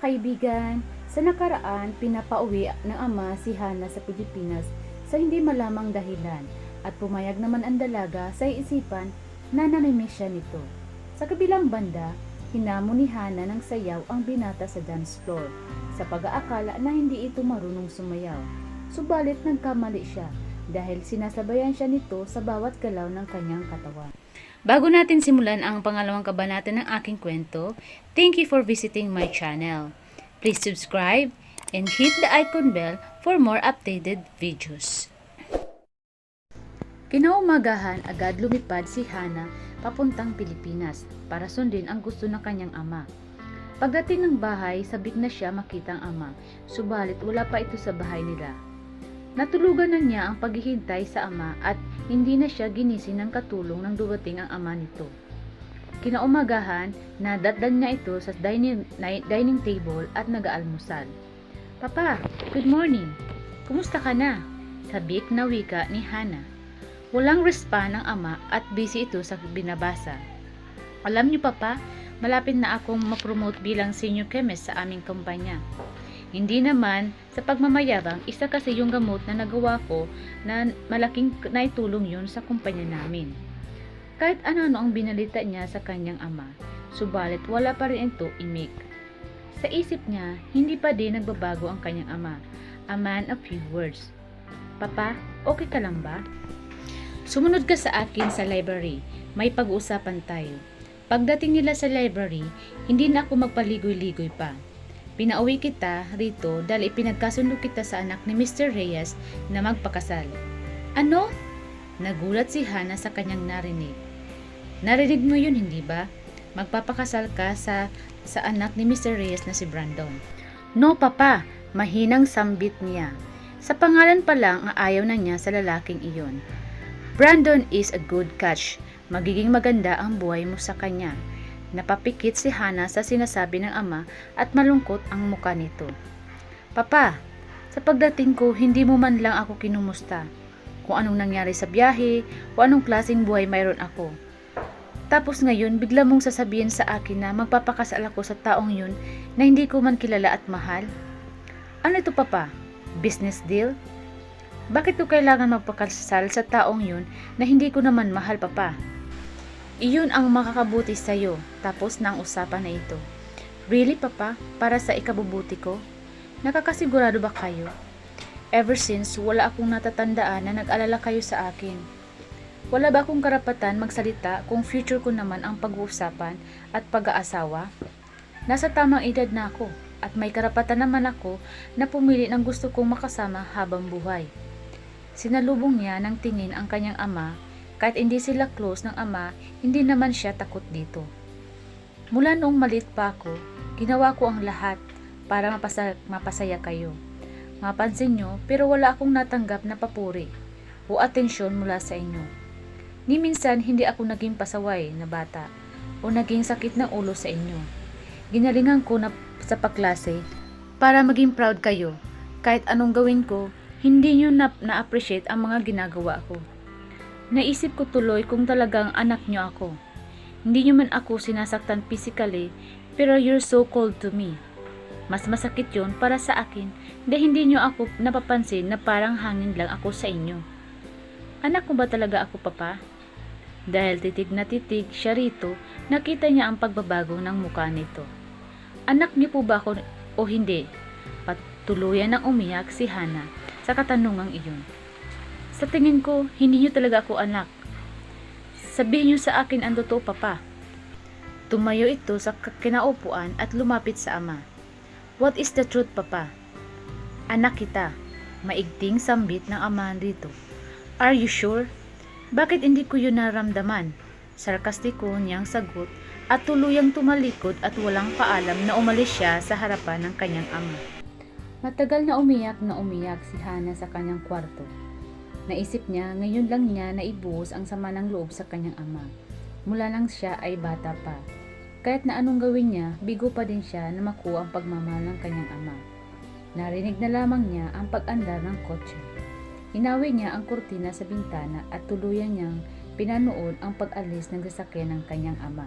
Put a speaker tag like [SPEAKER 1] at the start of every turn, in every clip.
[SPEAKER 1] kaibigan, sa nakaraan pinapauwi ng ama si Hana sa Pilipinas sa hindi malamang dahilan at pumayag naman ang dalaga sa isipan na namimiss siya nito. Sa kabilang banda, hinamon ni Hana ng sayaw ang binata sa dance floor sa pag-aakala na hindi ito marunong sumayaw. Subalit nagkamali siya dahil sinasabayan siya nito sa bawat galaw ng kanyang katawan. Bago natin simulan ang pangalawang kabanata ng aking kwento, thank you for visiting my channel. Please subscribe and hit the icon bell for more updated videos. Kinaumagahan, agad lumipad si Hana papuntang Pilipinas para sundin ang gusto ng kanyang ama. Pagdating ng bahay, sabik na siya makita ang ama, subalit wala pa ito sa bahay nila. Natulugan na niya ang paghihintay sa ama at hindi na siya ginising ng katulong nang dumating ang ama nito. Kinaumagahan, nadatdan niya ito sa dining table at nag-aalmusal. "Papa, good morning. Kumusta ka na?" Sabik na wika ni Hana. Walang respond ng ama at busy ito sa binabasa. "Alam niyo papa, malapit na akong ma-promote bilang senior chemist sa aming kumpanya. Hindi naman sa pagmamayabang, isa kasi yung gamot na nagawa ko na malaking naitulong yun sa kumpanya namin." Kahit ano-ano ang binalita niya sa kanyang ama, subalit wala pa rin ito imik. Sa isip niya, hindi pa din nagbabago ang kanyang ama, a man of few words. "Papa, okay ka lang ba? Sumunod ka sa akin sa library, may pag-uusapan tayo." Pagdating nila sa library, hindi na ako magpaligoy-ligoy pa. "Pinauwi kita rito dahil ipinagkasundo kita sa anak ni Mr. Reyes na magpakasal." "Ano?" Nagulat si Hana sa kanyang narinig. "Narinig mo yun, hindi ba? Magpapakasal ka sa anak ni Mr. Reyes na si Brandon." "No, papa," mahinang sambit niya. Sa pangalan pa lang ang ayaw na niya sa lalaking iyon. "Brandon is a good catch. Magiging maganda ang buhay mo sa kanya." Napapikit si Hana sa sinasabi ng ama at malungkot ang muka nito. "Papa, sa pagdating ko hindi mo man lang ako kinumusta. Kung anong nangyari sa biyahe, kung anong klaseng buhay mayroon ako. Tapos ngayon bigla mong sasabihin sa akin na magpapakasal ako sa taong yun na hindi ko man kilala at mahal. Ano ito papa? Business deal? Bakit ko kailangan magpakasal sa taong yun na hindi ko naman mahal papa? Iyon ang makakabuti sa'yo." Tapos na ang usapan na ito. "Really papa? Para sa ikabubuti ko? Nakakasigurado ba kayo? Ever since, wala akong natatandaan na nag-alala kayo sa akin. Wala ba akong karapatan magsalita kung future ko naman ang pag-uusapan at pag-aasawa? Nasa tamang edad na ako at may karapatan naman ako na pumili ng gusto kong makasama habang buhay." Sinalubong niya ng tingin ang kanyang ama. Kahit hindi sila close ng ama, hindi naman siya takot dito. "Mula noong maliit pa ako, ginawa ko ang lahat para mapasaya kayo. Mapansin nyo, pero wala akong natanggap na papuri o atensyon mula sa inyo. Ni minsan hindi ako naging pasaway na bata o naging sakit ng ulo sa inyo. Ginalingan ko na sa paklase para maging proud kayo. Kahit anong gawin ko, hindi nyo na-appreciate ang mga ginagawa ko. Naisip ko tuloy kung talagang anak nyo ako. Hindi nyo man ako sinasaktan physically, pero you're so cold to me. Mas masakit yon para sa akin dahil hindi nyo ako napapansin na parang hangin lang ako sa inyo. Anak mo ba talaga ako papa?" Dahil titig na titig siya rito, nakita niya ang pagbabago ng mukha nito. "Anak niyo po ba ako o hindi?" Patuluyan ng umiyak si Hana sa katanungang iyon. "Sa tingin ko, hindi niyo talaga ako anak. Sabihin niyo sa akin ang totoo papa." Tumayo ito sa kinaupuan at lumapit sa ama. "What is the truth papa?" "Anak kita," maigting sambit ng ama rito. "Are you sure? Bakit hindi ko yun naramdaman?" Sarkastiko niyang sagot at tuluyang tumalikod at walang paalam na umalis siya sa harapan ng kanyang ama. Matagal na umiyak si Hana sa kanyang kwarto. Naisip niya ngayon lang niya naibuhos ang sama ng loob sa kanyang ama. Mula lang siya ay bata pa. Kahit na anong gawin niya, bigo pa din siya na makuha ang pagmamahal ng kanyang ama. Narinig na lamang niya ang pag-andar ng kotse. Inawi niya ang kurtina sa bintana at tuluyan niyang pinanood ang pag-alis ng sasakyan ng kanyang ama.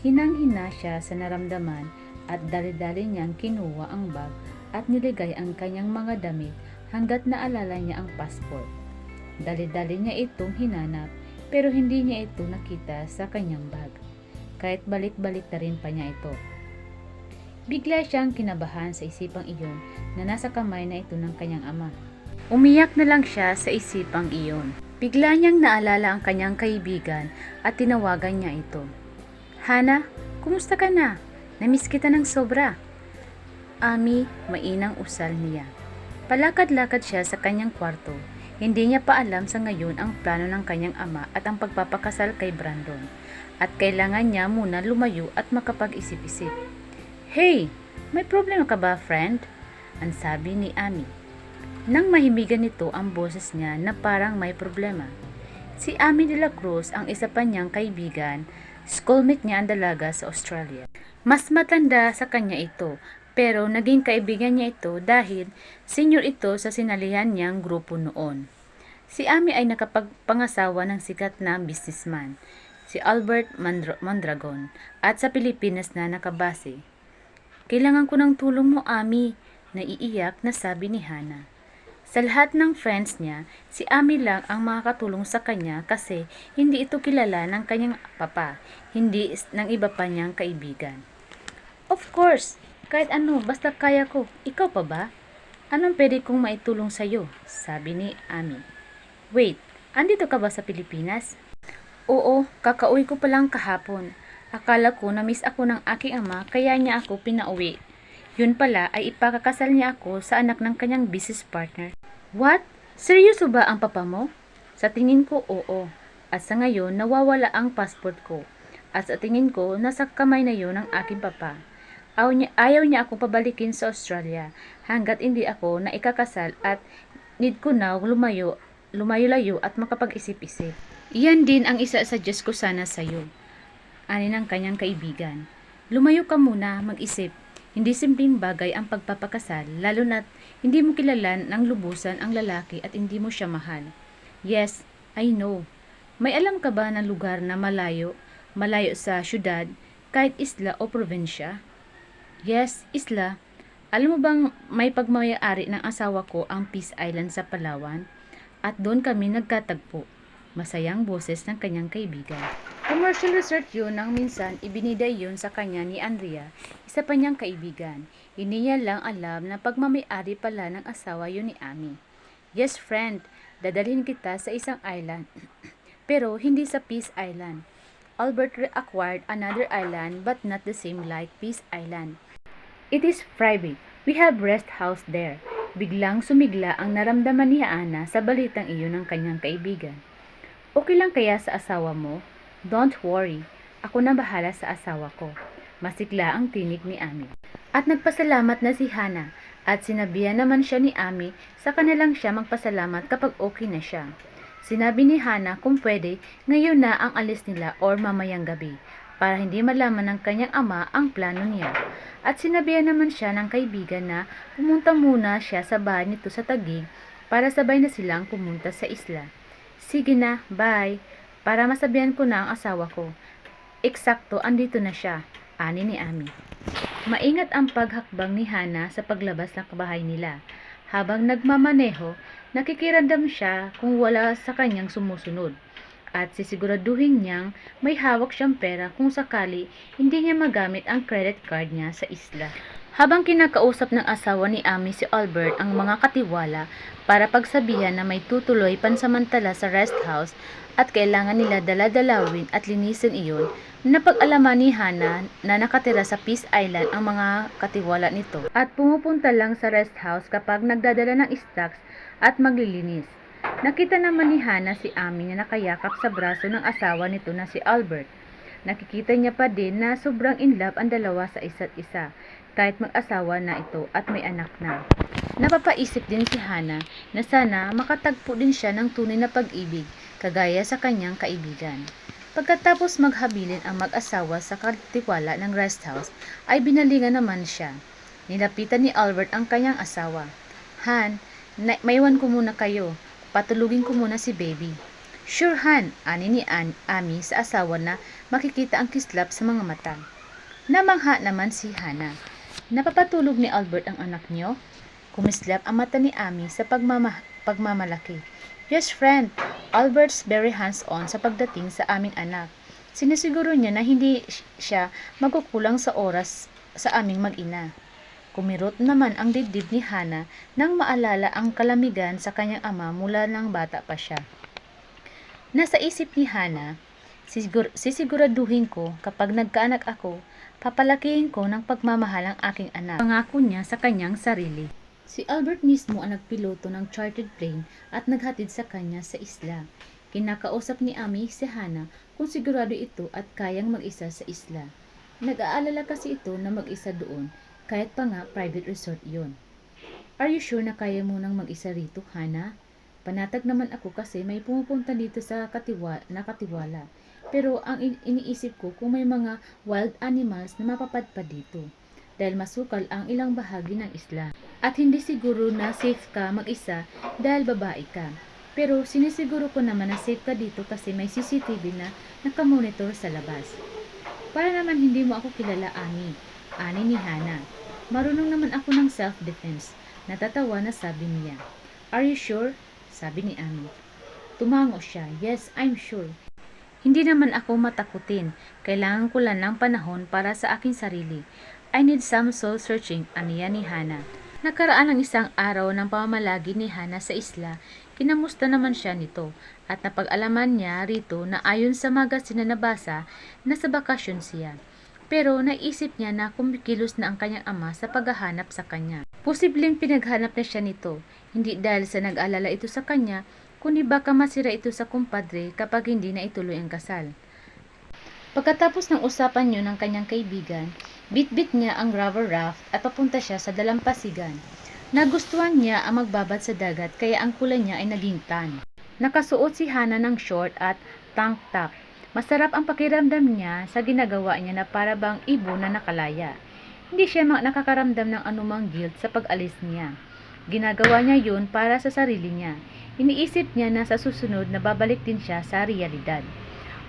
[SPEAKER 1] Hinang-hina siya sa naramdaman at dali-dali niyang kinuha ang bag at niligay ang kanyang mga damit hanggat naalala niya ang passport. Dali-dali niya itong hinanap pero hindi niya ito nakita sa kanyang bag. Kahit balik-balik na rin pa niya ito. Bigla siyang kinabahan sa isipang iyon na nasa kamay na ito ng kanyang ama. Umiyak na lang siya sa isipang iyon. Bigla niyang naalala ang kanyang kaibigan at tinawagan niya ito. Hana, kumusta ka na? Namiss kita ng sobra. Ami, mainang usal niya. Palakad-lakad siya sa kanyang kwarto. Hindi niya pa alam sa ngayon ang plano ng kanyang ama at ang pagpapakasal kay Brandon. At kailangan niya muna lumayo at makapag-isip-isip. Hey, may problema ka ba, friend? Ang sabi ni Ami. Nang mahimigan nito ang boses niya na parang may problema. Si Ami de la Cruz ang isa pa niyang kaibigan, schoolmate niya ang dalaga sa Australia. Mas matanda sa kanya ito, pero naging kaibigan niya ito dahil senior ito sa sinalihan niyang grupo noon. Si Ami ay nakapagpangasawa ng sikat na businessman, si Albert Mondragon, at sa Pilipinas na nakabase. Kailangan ko ng tulong mo, Ami, naiiyak na sabi ni Hana. Sa lahat ng friends niya, si Ami lang ang makakatulong sa kanya kasi hindi ito kilala ng kanyang papa, hindi ng iba pa niyang kaibigan. Of course, kahit ano, basta kaya ko. Ikaw pa ba? Anong pwede kong maitulong sa'yo? Sabi ni Ami. Wait, andito ka ba sa Pilipinas? Oo, kakauwi ko pa lang kahapon. Akala ko na miss ako ng aking ama kaya niya ako pinauwi. Yun pala ay ipakakasal niya ako sa anak ng kanyang business partner. What? Seryoso ba ang papa mo? Sa tingin ko, oo. At sa ngayon, nawawala ang passport ko. At sa tingin ko, nasa kamay na yun ng aking papa. Ayaw niya akong pabalikin sa Australia hanggat hindi ako na ikakasal at need ko na lumayo-layo at makapag-isip-isip. Iyan din ang isa sa Diyos ko sana sa'yo. Ani ng kanyang kaibigan. Lumayo ka muna, mag-isip. Hindi simpleng bagay ang pagpapakasal, lalo na't hindi mo kilala ng lubusan ang lalaki at hindi mo siya mahal. Yes, I know. May alam ka ba ng lugar na malayo sa syudad, kahit isla o probinsya? Yes, isla. Alam mo bang may pagmayari ng asawa ko ang Peace Island sa Palawan? At doon kami nagkatagpo. Masayang boses ng kanyang kaibigan. Commercial resort yun nang minsan ibiniday yun sa kanya ni Andrea, isa pa niyang kaibigan. Hindi niya lang alam na pagmamayari pala ng asawa yun ni Ami. Yes, friend, dadalhin kita sa isang island. Pero hindi sa Peace Island. Albert acquired another island but not the same like Peace Island. It is private. We have rest house there. Biglang sumigla ang naramdaman ni Hana sa balitang iyon ng kanyang kaibigan. Okay lang kaya sa asawa mo? Don't worry. Ako na bahala sa asawa ko. Masikla ang tinig ni Ami. At nagpasalamat na si Hana at sinabihan naman siya ni Ami sa kanilang siya magpasalamat kapag okay na siya. Sinabi ni Hana kung pwede ngayon na ang alis nila or mamayang gabi para hindi malaman ng kanyang ama ang plano niya. At sinabihan naman siya ng kaibigan na pumunta muna siya sa bahay nito sa Taguig para sabay na silang pumunta sa isla. Sige na, bye. Para masabihan ko na ang asawa ko. Eksakto, andito na siya, ani ni Ami. Maingat ang paghakbang ni Hana sa paglabas ng bahay nila. Habang nagmamaneho, nakikiramdam siya kung wala sa kanyang sumusunod. At sisiguraduhin niyang may hawak siyang pera kung sakali hindi niya magamit ang credit card niya sa isla. Habang kinakausap ng asawa ni Ami si Albert ang mga katiwala para pagsabihan na may tutuloy pansamantala sa rest house at kailangan nila daladalawin at linisin iyon, napag-alaman ni Hana na nakatira sa Peace Island ang mga katiwala nito at pumupunta lang sa rest house kapag nagdadala ng stocks at maglilinis. Nakita naman ni Hana si Ami na nakayakap sa braso ng asawa nito na si Albert. Nakikita niya pa din na sobrang in love ang dalawa sa isa't isa, kahit mag-asawa na ito at may anak na. Napapaisip din si Hana na sana makatagpo din siya ng tunay na pag-ibig, kagaya sa kanyang kaibigan. Pagkatapos maghabilin ang mag-asawa sa katiwala ng rest house, ay binalingan naman siya. Nilapitan ni Albert ang kanyang asawa. Han, maiwan ko muna kayo. Patulugin ko muna si baby. Sure Han, ani ni Ami sa asawa na makikita ang kislap sa mga mata. Namangha naman si Hana. Napapatulog ni Albert ang anak niyo? Kumislap ang mata ni Amy sa pagmamalaki. Yes, friend. Albert's very hands-on sa pagdating sa aming anak. Sinisiguro niya na hindi siya magkukulang sa oras sa aming mag-ina. Kumirot naman ang dibdib ni Hana nang maalala ang kalamigan sa kanyang ama mula nang bata pa siya. Nasa isip ni Hana, sisiguraduhin ko kapag nagkaanak ako, papalakihin ko ng pagmamahal ang aking anak. Pangako niya sa kanyang sarili. Si Albert mismo ang nagpiloto ng chartered plane at naghatid sa kanya sa isla. Kinakausap ni Amy si Hana kung sigurado ito at kayang mag-isa sa isla. Nag-aalala kasi ito na mag-isa doon, kahit pa nga private resort yun. Are you sure na kaya mo nang mag-isa rito, Hana? Panatag naman ako kasi may pumupunta dito sa katiwala. Pero ang iniisip ko kung may mga wild animals na mapapadpad dito. Dahil masukal ang ilang bahagi ng isla. At hindi siguro na safe ka mag-isa dahil babae ka. Pero sinisiguro ko naman na safe ka dito kasi may CCTV na nakamonitor sa labas. Para naman hindi mo ako kilala, Amy. Ani ni Hana. Marunong naman ako ng self-defense. Natatawa na sabi niya. Are you sure? Sabi ni Amy. Tumango siya. Yes, I'm sure. Hindi naman ako matakutin. Kailangan ko lang ng panahon para sa aking sarili. I need some soul searching, aniya ni Hana. Nakaraan ang isang araw ng pamamalagi ni Hana sa isla, kinamusta naman siya nito at napag-alaman niya rito na ayon sa magazine na nabasa, nasa bakasyon siya. Pero naisip niya na kumikilos na ang kanyang ama sa paghahanap sa kanya. Posibleng pinaghanap na siya nito, hindi dahil sa nag-alala ito sa kanya, kundi baka masira ito sa kumpadre kapag hindi na ituloy ang kasal. Pagkatapos ng usapan niyo ng kanyang kaibigan, bitbit niya ang rubber raft at papunta siya sa dalampasigan. Nagustuhan niya ang magbabad sa dagat kaya ang kulay niya ay naging tan. Nakasuot si Hana ng short at tank top. Masarap ang pakiramdam niya sa ginagawa niya na para bang ibon na nakalaya. Hindi siya nakakaramdam ng anumang guilt sa pag-alis niya. Ginagawa niya yun para sa sarili niya. Iniisip niya na sa susunod na babalik din siya sa realidad.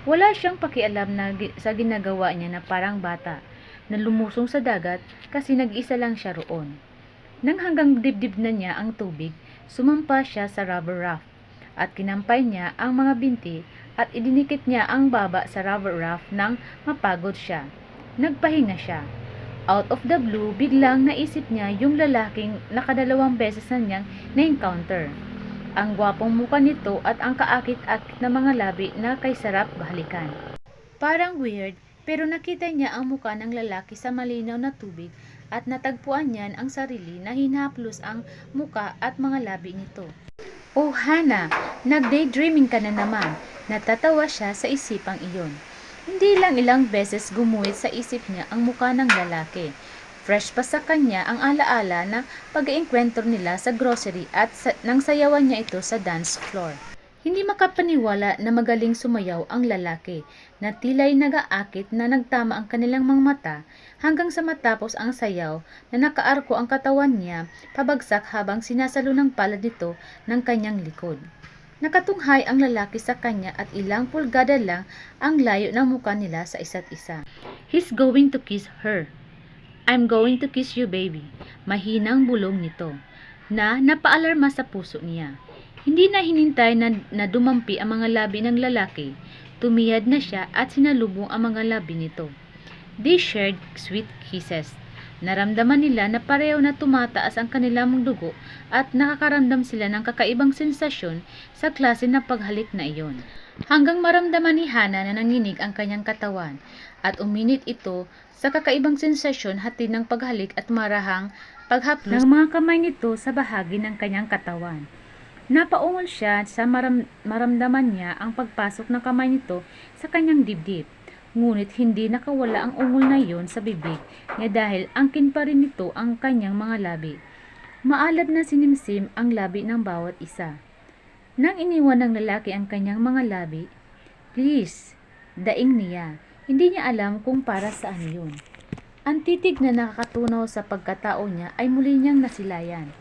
[SPEAKER 1] Wala siyang pakialam sa ginagawa niya na parang bata na lumusong sa dagat kasi nag-isa lang siya roon. Nang hanggang dibdib na niya ang tubig, sumampa siya sa rubber raft at kinampay niya ang mga binti at idinikit niya ang baba sa rubber raft nang mapagod siya. Nagpahinga siya. Out of the blue, biglang naisip niya yung lalaking nakadalawang beses na niyang na-encounter. Ang gwapong muka nito at ang kaakit-akit na mga labi na kay sarap bahalikan. Parang weird, pero nakita niya ang muka ng lalaki sa malinaw na tubig at natagpuan niyan ang sarili na hinaplos ang muka at mga labi nito. Oh Hana, nag-daydreaming ka na naman. Natatawa siya sa isipang iyon. Hindi lang ilang beses gumuhit sa isip niya ang muka ng lalaki. Fresh pa sa kanya ang alaala na pag-iengkwentro nila sa grocery at nang sayawan niya ito sa dance floor. Hindi makapaniwala na magaling sumayaw ang lalaki na tila'y nag-aakit na nagtama ang kanilang mga mata hanggang sa matapos ang sayaw na nakaarko ang katawan niya pabagsak habang sinasalo ng palad nito ng kanyang likod. Nakatunghay ang lalaki sa kanya at ilang pulgada lang ang layo ng mukha nila sa isa't isa. He's going to kiss her. I'm going to kiss you, baby. Mahinang bulong nito, na napaalarma sa puso niya. Hindi na hinintay na dumampi ang mga labi ng lalaki. Tumiyad na siya at sinalubong ang mga labi nito. They shared sweet kisses. Naramdaman nila na pareho na tumataas ang kanilang dugo at nakakaramdam sila ng kakaibang sensasyon sa klase ng paghalik na iyon. Hanggang maramdaman ni Hana na nanginig ang kanyang katawan at uminit ito sa kakaibang sensasyon hatid ng paghalik at marahang paghaplos ng mga kamay nito sa bahagi ng kanyang katawan. Napaungol siya sa maramdaman niya ang pagpasok ng kamay nito sa kanyang dibdib. Ngunit hindi nakawala ang ungol na iyon sa bibig niya dahil angkin pa rin nito ang kanyang mga labi. Maalab na sinimsim ang labi ng bawat isa. Nang iniwan ng lalaki ang kanyang mga labi, please, daing niya. Hindi niya alam kung para saan yun. Ang titig na nakakatunaw sa pagkatao niya ay muli niyang nasilayan.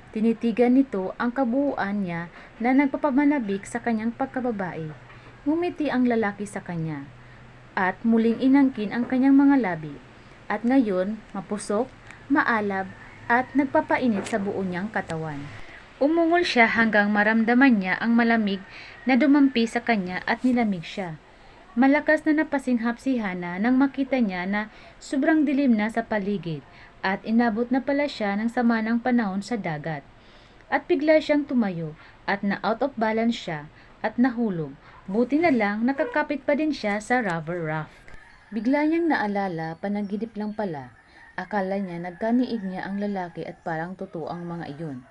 [SPEAKER 1] Tinitigan nito ang kabuuan niya na nagpapamanabik sa kanyang pagkababae. Ngumiti ang lalaki sa kanya at muling inangkin ang kanyang mga labi. at ngayon mapusok, maalab at nagpapainit sa buo niyang katawan. Umungol siya hanggang maramdaman niya ang malamig na dumampi sa kanya at nilamig siya. Malakas na napasinghap si Hana nang makita niya na sobrang dilim na sa paligid at inabot na pala siya ng sama ng panahon sa dagat. At bigla siyang tumayo at na out of balance siya at nahulog. Buti na lang nakakapit pa din siya sa rubber raft. Bigla niyang naalala, panaginip lang pala. Akala niya nagkaniig niya ang lalaki at parang totoo ang mga iyon.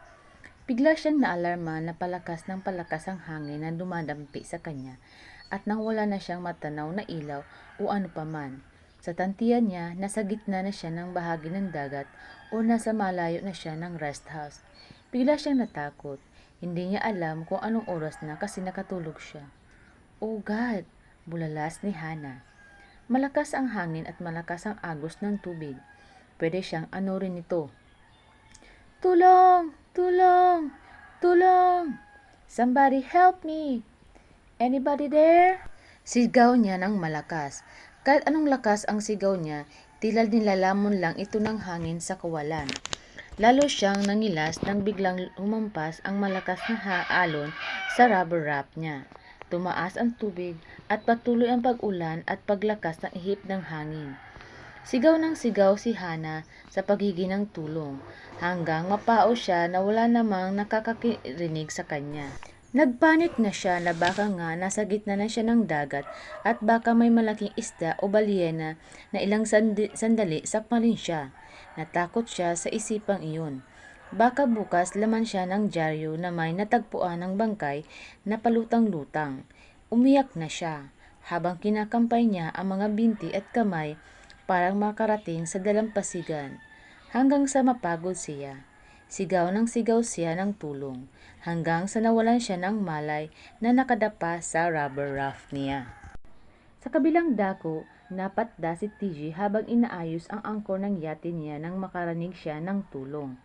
[SPEAKER 1] Bigla siyang naalarma na palakas ng palakas ang hangin na dumadampi sa kanya at nang wala na siyang matanaw na ilaw o ano paman. Sa tantiyan niya, nasa gitna na siya ng bahagi ng dagat o nasa malayo na siya ng rest house. Bigla siyang natakot. Hindi niya alam kung anong oras na kasi nakatulog siya. Oh God! Bulalas ni Hana. Malakas ang hangin at malakas ang agos ng tubig. Pwede siyang ano rin ito. Tulong! Tulong! Tulong! Somebody help me! Anybody there? Sigaw niya ng malakas. Kahit anong lakas ang sigaw niya, tila nilalamon lang ito ng hangin sa kawalan. Lalo siyang nangilas nang biglang lumampas ang malakas na alon sa rubber raft niya. Tumaas ang tubig at patuloy ang pag-ulan at paglakas ng ihip ng hangin. Sigaw ng sigaw si Hana sa paghingi ng tulong hanggang mapao siya na wala namang nakakarinig sa kanya. Nagpanik na siya na baka nga nasa gitna na siya ng dagat at baka may malaking isda o balyena na ilang sandali sakmalin siya. Natakot siya sa isipang iyon. Baka bukas laman siya ng dyaryo na may natagpuan ng bangkay na palutang-lutang. Umiyak na siya habang kinakampay niya ang mga binti at kamay parang makarating sa dalampasigan hanggang sa mapagod siya. Sigaw siya ng tulong hanggang sa nawalan siya ng malay na nakadapa sa rubber raft niya. Sa kabilang dako, napatda si TJ habang inaayos ang angkor ng yate niya nang makarinig siya ng tulong.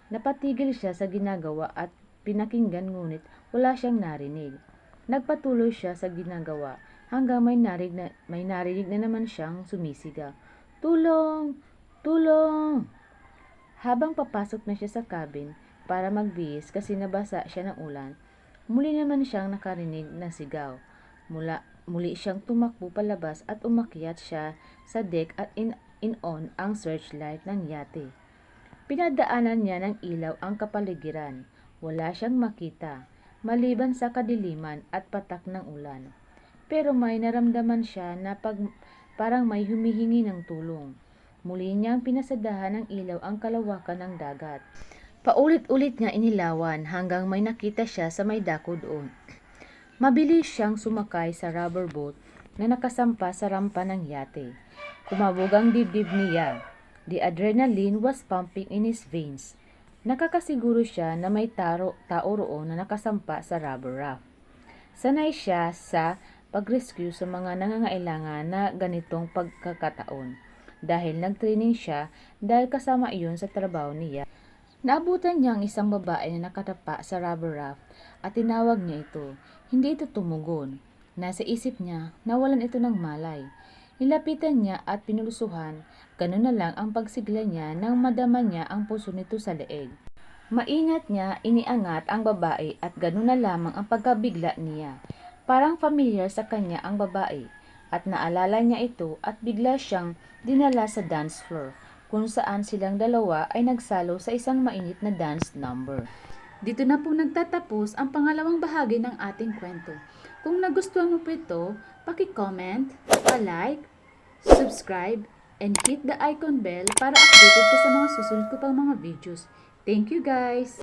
[SPEAKER 1] Napatigil siya sa ginagawa at pinakinggan ngunit wala siyang narinig. Nagpatuloy siya sa ginagawa hanggang may narinig na naman siyang sumisigaw. Tulong! Tulong! Habang papasok na siya sa cabin para magbihis kasi nabasa siya ng ulan, muli naman siyang nakarinig ng sigaw. Muli siyang tumakbo palabas at umakyat siya sa deck at in-on ang searchlight ng yate. Pinadaanan niya ng ilaw ang kapaligiran. Wala siyang makita, maliban sa kadiliman at patak ng ulan. Pero may naramdaman siya na parang may humihingi ng tulong. Muli niyang pinasadahan ng ilaw ang kalawakan ng dagat. Paulit-ulit niya inilawan hanggang may nakita siya sa may dako doon. Mabilis siyang sumakay sa rubber boat na nakasampa sa rampa ng yate. Kumabog ang dibdib niya. The adrenaline was pumping in his veins. Nakakasiguro siya na may tao roon na nakasampa sa rubber raft. Sanay siya sa pag-rescue sa mga nangangailangan na ganitong pagkakataon. Dahil nag-training siya dahil kasama iyon sa trabaho niya. Naabutan niya ang isang babae na nakatapa sa rubber raft at tinawag niya ito. Hindi ito tumugon. Nasa isip niya, nawalan ito ng malay. Nilapitan niya at pinulusuhan. Ganun na lang ang pagsigla niya nang madama niya ang puso nito sa leeg. Maingat niya iniangat ang babae at ganun na lamang ang pagkabigla niya. Parang familiar sa kanya ang babae. At naalala niya ito at bigla siyang dinala sa dance floor kung saan silang dalawa ay nagsalo sa isang mainit na dance number. Dito na po nagtatapos ang pangalawang bahagi ng ating kwento. Kung nagustuhan mo po ito, paki-comment, pa-like, subscribe, and hit the icon bell para updated ka sa mga susunod ko pang mga videos. Thank you guys!